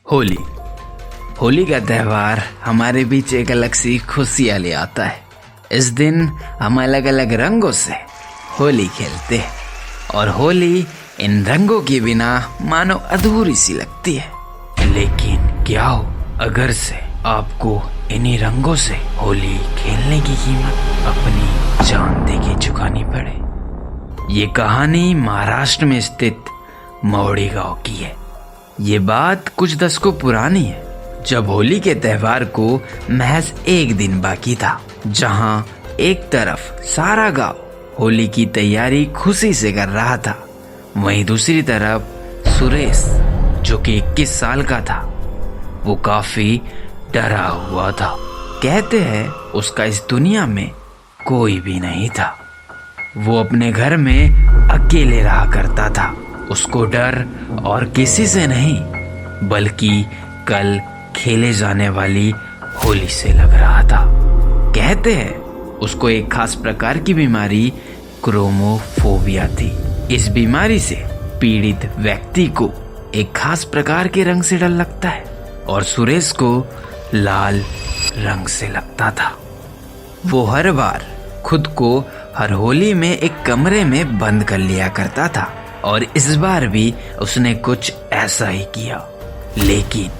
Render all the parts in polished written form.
होली। होली का त्यौहार हमारे बीच एक अलग सी खुशियाँ ले आता है। इस दिन हम अलग अलग रंगों से होली खेलते हैं और होली इन रंगों के बिना मानो अधूरी सी लगती है। लेकिन क्या हो अगर से आपको इन्हीं रंगों से होली खेलने की कीमत अपनी जान दे के चुकानी पड़े। ये कहानी महाराष्ट्र में स्थित मौड़ी गांव की है। ये बात कुछ दशकों पुरानी है, जब होली के त्यौहार को महज एक दिन बाकी था। जहां एक तरफ सारा गांव होली की तैयारी खुशी से कर रहा था, वहीं दूसरी तरफ सुरेश, जो कि 21 साल का था, वो काफी डरा हुआ था। कहते हैं उसका इस दुनिया में कोई भी नहीं था। वो अपने घर में अकेले रहा करता था। उसको डर और किसी से नहीं, बल्कि कल खेले जाने वाली होली से लग रहा था। कहते हैं उसको एक खास प्रकार की बीमारी क्रोमोफोबिया थी। इस बीमारी से पीड़ित व्यक्ति को एक खास प्रकार के रंग से डर लगता है और सुरेश को लाल रंग से लगता था। वो हर बार खुद को हर होली में एक कमरे में बंद कर लिया करता था और इस बार भी उसने कुछ ऐसा ही किया। लेकिन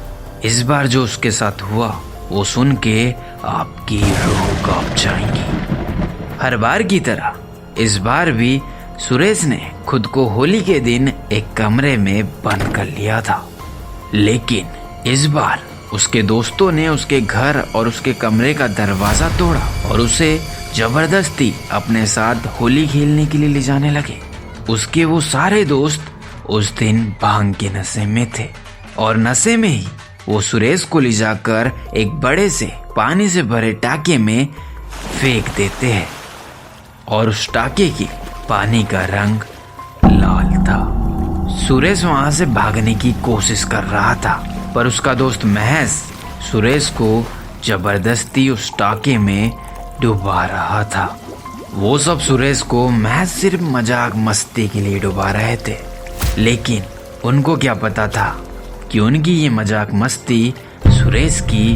इस बार जो उसके साथ हुआ वो सुन के आपकी रूह कांप जाएंगी। हर बार की तरह इस बार भी सुरेश ने खुद को होली के दिन एक कमरे में बंद कर लिया था। लेकिन इस बार उसके दोस्तों ने उसके घर और उसके कमरे का दरवाजा तोड़ा और उसे जबरदस्ती अपने साथ होली खेलने के लिए ले जाने लगे। उसके वो सारे दोस्त उस दिन भांग के नशे में थे और नशे में ही वो सुरेश को ले जाकर एक बड़े से पानी से भरे टाके में फेंक देते हैं और उस टाके की पानी का रंग लाल था। सुरेश वहां से भागने की कोशिश कर रहा था, पर उसका दोस्त महज सुरेश को जबरदस्ती उस टाके में डुबा रहा था। वो सब सुरेश को महज सिर्फ मजाक मस्ती के लिए डुबा रहे थे, लेकिन उनको क्या पता था कि उनकी ये मजाक मस्ती सुरेश की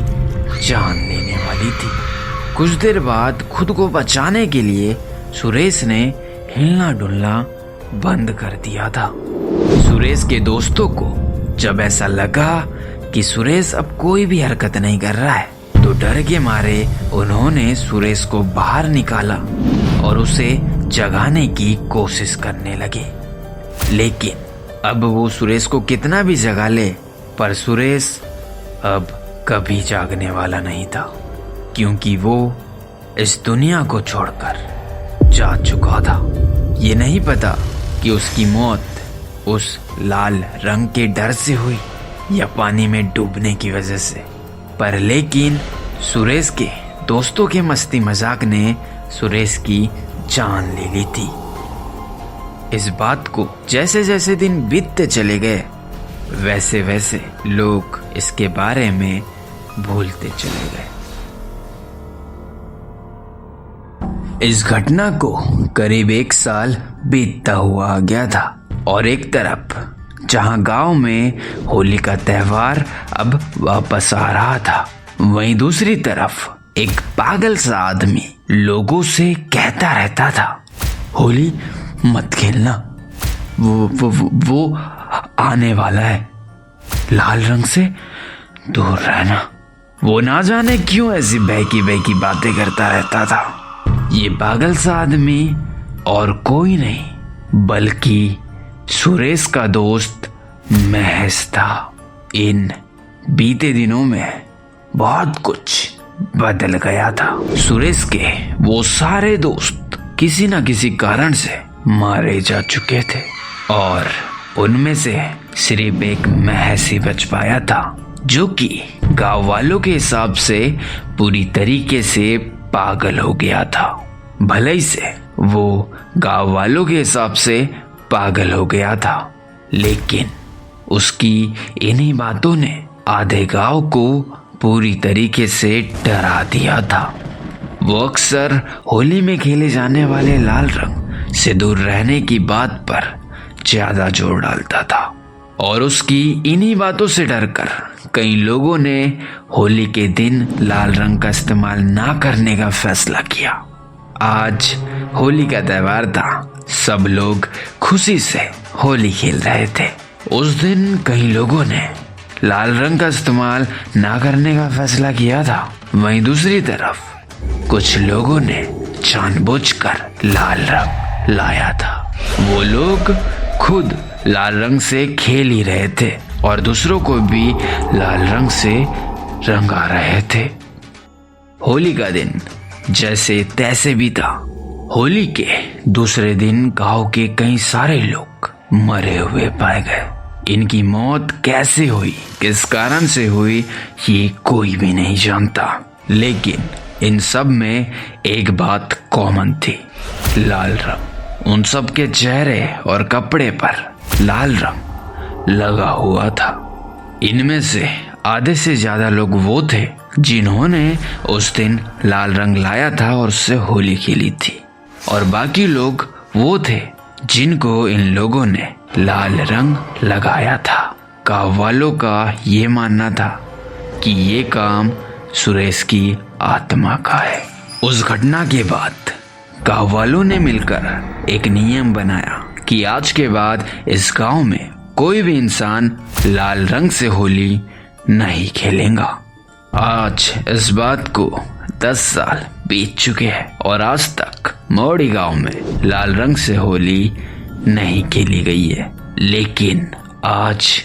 जान लेने वाली थी। कुछ देर बाद खुद को बचाने के लिए सुरेश ने हिलना डुलना बंद कर दिया था। सुरेश के दोस्तों को जब ऐसा लगा कि सुरेश अब कोई भी हरकत नहीं कर रहा है, तो डर के मारे उन्होंने सुरेश को बाहर निकाला और उसे जगाने की कोशिश करने लगे। लेकिन अब वो सुरेश को कितना भी जगा ले, पर सुरेश अब कभी जागने वाला नहीं था, क्योंकि वो इस दुनिया को छोड़कर जा चुका था। ये नहीं पता कि उसकी मौत उस लाल रंग के डर से हुई या पानी में डूबने की वजह से, पर लेकिन सुरेश के दोस्तों के मस्ती मजाक ने सुरेश की जान ले ली थी। इस बात को जैसे जैसे दिन बीतते चले गए, वैसे वैसे लोग इसके बारे में भूलते चले गए। इस घटना को करीब 1 साल बीतता हुआ आ गया था और एक तरफ जहां गांव में होली का त्यौहार अब वापस आ रहा था, वहीं दूसरी तरफ एक पागल सा आदमी लोगों से कहता रहता था, होली मत खेलना, वो आने वाला है, लाल रंग से दूर रहना। वो ना जाने क्यों ऐसी बहकी बहकी बातें करता रहता था। ये पागल सा आदमी और कोई नहीं बल्कि सुरेश का दोस्त महज था। इन बीते दिनों में बहुत कुछ बदल गया था। सुरेश के वो सारे दोस्त किसी न किसी कारण से मारे जा चुके थे और उनमें से सिर्फ एक महज ही बच पाया था, जो कि गांव वालों के हिसाब से पूरी तरीके से पागल हो गया था। भले ही से वो गांव वालों के हिसाब से पागल हो गया था, लेकिन उसकी इन्हीं बातों ने आधे गांव को पूरी तरीके से डरा दिया था। वो अक्सर होली में खेले जाने वाले लाल रंग से दूर रहने की बात पर ज्यादा जोर डालता था और उसकी इन्हीं बातों से डरकर कई लोगों ने होली के दिन लाल रंग का इस्तेमाल ना करने का फैसला किया। आज होली का त्योहार था, सब लोग खुशी से होली खेल रहे थे। उस दिन कई लोगों ने लाल रंग का इस्तेमाल ना करने का फैसला किया था। वहीं दूसरी तरफ कुछ लोगों ने जानबूझकर लाल रंग लाया था। वो लोग खुद लाल रंग से खेल ही रहे थे और दूसरों को भी लाल रंग से रंगा रहे थे। होली का दिन जैसे तैसे बीता। होली के दूसरे दिन गांव के कई सारे लोग मरे हुए पाए गए। इनकी मौत कैसे हुई, किस कारण से हुई, ये कोई भी नहीं जानता। लेकिन इन सब में एक बात कॉमन थी, लाल रंग। उन सब के चेहरे और कपड़े पर लाल रंग लगा हुआ था। इनमें से आधे से ज्यादा लोग वो थे जिन्होंने उस दिन लाल रंग लाया था और उससे होली खेली थी, और बाकी लोग वो थे जिनको इन लोगों ने लाल रंग लगाया था। गाँव वालों का ये मानना था कि ये काम सुरेश की आत्मा का है। उस घटना के बाद गाँव वालों ने मिलकर एक नियम बनाया कि आज के बाद इस गांव में कोई भी इंसान लाल रंग से होली नहीं खेलेगा। आज इस बात को 10 साल बीत चुके हैं और आज तक मौड़ी गांव में लाल रंग से होली नहीं खेली गई है। लेकिन आज